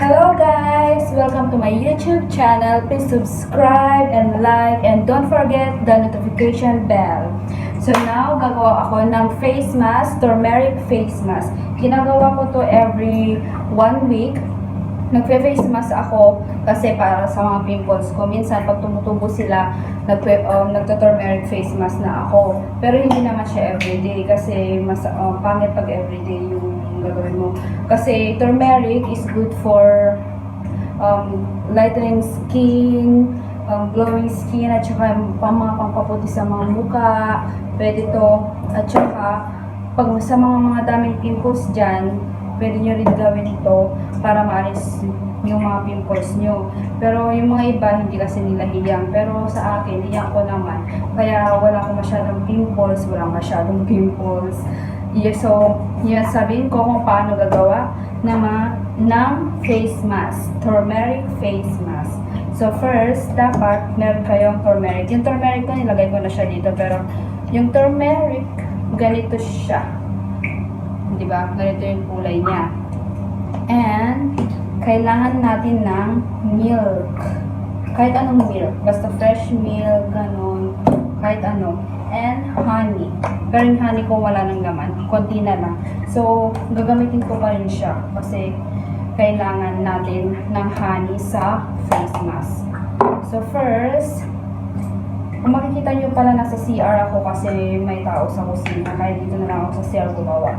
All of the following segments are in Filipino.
Hello guys! Welcome to my YouTube channel. Please subscribe and like and don't forget the notification bell. So now, gagawa ako ng face mask, turmeric face mask. Ginagawa ko to every 1 week. Nagpe-face mask ako kasi para sa mga pimples ko. Minsan pag tumutubo sila, nagto-turmeric face mask na ako. Pero hindi naman siya everyday kasi mas pangit pag everyday yung gagawin mo. Kasi turmeric is good for lightening skin, glowing skin, at saka mga pampaputi sa mga muka. Pwede to. At saka pag sa mga daming pimples dyan, pwede nyo rin gawin ito para maalis yung mga pimples nyo. Pero yung mga iba, hindi kasi nila hiyang. Pero sa akin, hiyang ko naman. Kaya wala akong masyadong pimples, Yeah, so, yun, sabihin ko kung paano gagawa ng face mask, turmeric face mask. So first, dapat meron kayong turmeric. Yung turmeric ko, nilagay ko na siya dito. Pero yung turmeric, ganito siya. Diba? Ganito yung kulay niya. And, kailangan natin ng milk. Kahit anong milk. Basta fresh milk, ganun. Kahit ano. And, honey. Pero yung honey ko wala nang laman. Konti na lang. So, gagamitin ko pa rin siya. Kasi, kailangan natin ng honey sa face mask. So, first, kung makikita nyo pala nasa CR ako kasi may tao sa kusina. Kaya dito na lang ako sa CR gumawa.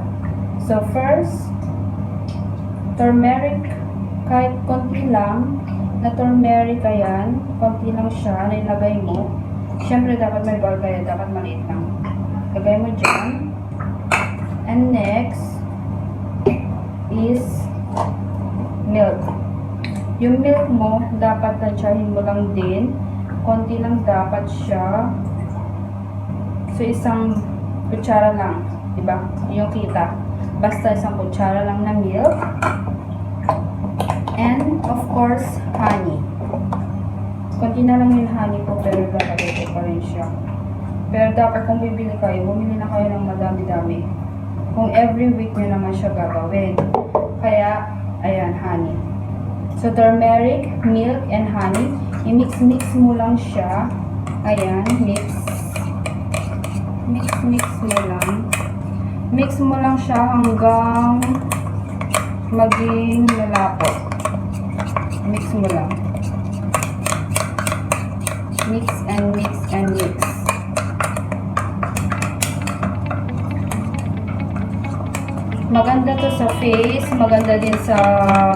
So first, turmeric, kahit konti lang, na turmeric ayan, konti lang siya, na ilagay mo. Siyempre dapat may ball kaya dapat maliit lang. Lagay mo dyan. And next is milk. Yung milk mo, dapat tansyahin mo lang din. Konti lang dapat siya. So isang kutsara lang, diba? Yung kita. Basta isang kutsara lang na milk. And, of course, honey. Konti na lang yung honey ko, pero lalagay ko pa rin siya. Pero dapat kung bibili kayo, bumili na kayo ng madami-dami. Kung every week nyo naman siya gagawin. Kaya, ayan, honey. So, turmeric, milk, and honey. I-mix-mix mo lang siya. Ayan, mix. Mix-mix mo lang. Mix mo lang siya hanggang maging malapot. Mix mo lang. Mix and mix and mix. Maganda to sa face, maganda din sa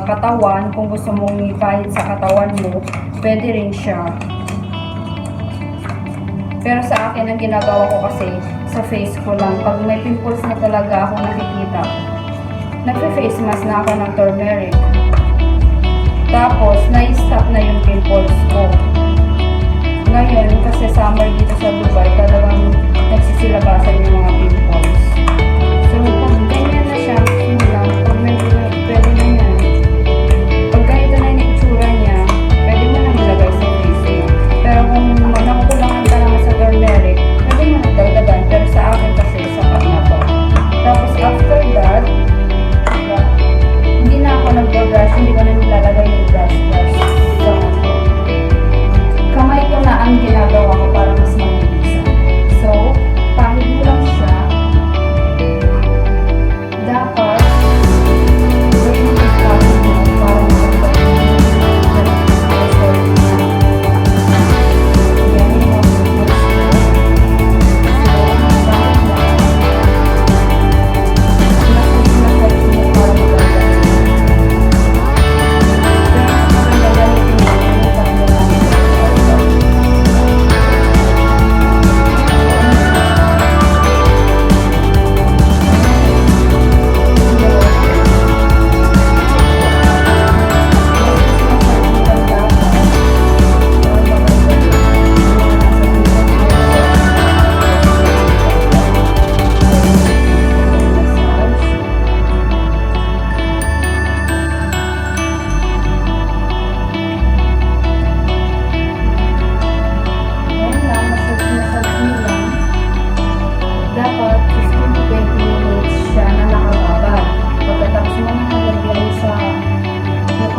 katawan. Kung gusto mong ipahid sa katawan mo, pwede rin siya. Pero sa akin, ang ginagawa ko kasi sa face ko lang. Pag may pimples na talaga ako nakikita, nagpe-face mask na ako ng turmeric. Tapos, na-stop na yung pimples ko. Ngayon, kasi summer dito sa Dubai, talagang nagsisilabasan yung mga pimples. So, pag ganyan na siya, pag may pwede na yan. Pag ganito na yung itsura niya, pwede mo na ilagay sa face mo. Pero kung nakukulangan ka naman sa turmeric, pwede mo nagdagdagan. Pero sa akin kasi, sapat na to. Tapos, after that, hindi na ako nag-brush, hindi ko na nilalagay yung brush. So, kamay ko na ang ginagawa ko para mas mabilisan. So, pahid mo lang siya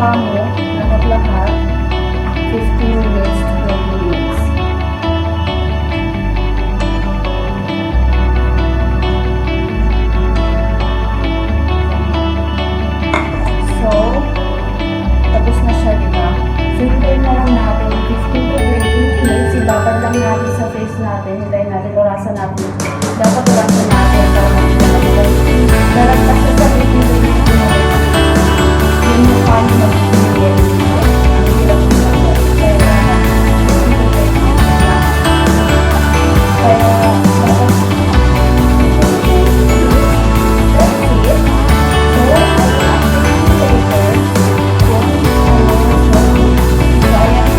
mukha mo, lahat lahat, 15 minutes to 20 minutes. So, tapos na siya, diba? So, hintayin na lang natin 15 to 20 minutes. Ibabad lang natin sa face natin. Hintayin natin, orasan natin. Dapat orasan natin para mag-ibabad. Daragtas siya sa 15 to 20 minutes. Yung mukha niyo mag-ibigay. Hindi lang siya. Kaya dapat 15 to 20 minutes lang. Kaya dapat that's it. So, I will update you later kung ano yung kaya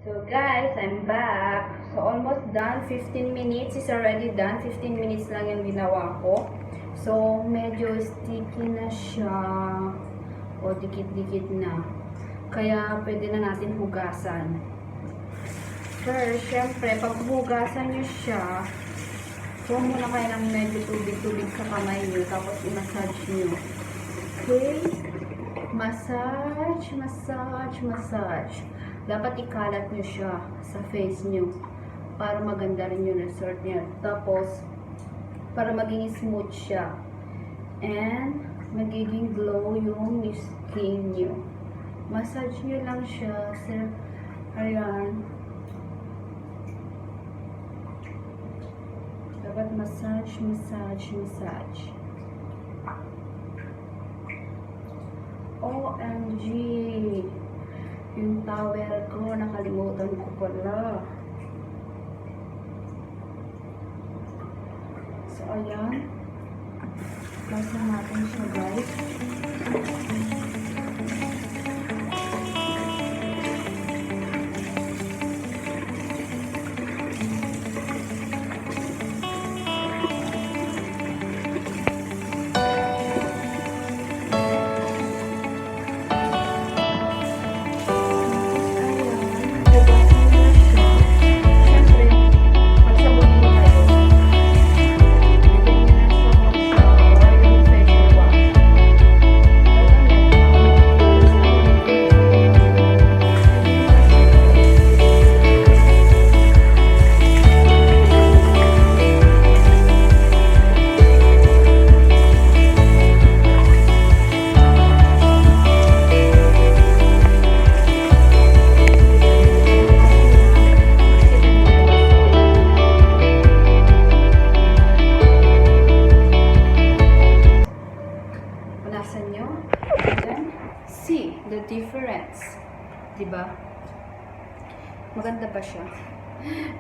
So guys, I'm back. So almost done. 15 minutes is already done. 15 minutes lang yung ginawa ko. So medyo sticky na siya. O dikit-dikit na. Kaya pwede na natin hugasan. First, syempre, pag hugasan nyo siya, kuha muna kayo ng medyo tubig-tubig sa kamay nyo. Tapos i-massage nyo. Okay? Massage, massage, massage. Dapat ikalat nyo siya sa face nyo para maganda rin yung result niya. Tapos, para maging smooth siya. And, magiging glow yung skin nyo. Massage nyo lang siya. Sir, ayan. Dapat massage, massage, massage. OMG! Yung towel ko, nakalimutan ko pala. So, ayan. Basa natin siya, guys. The difference. Diba? Maganda pa siya.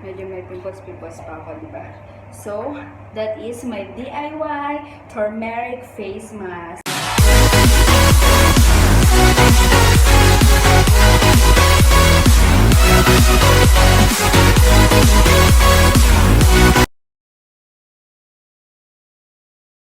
Medyo may pimples-pimples pa ako, diba? So, that is my DIY turmeric face mask.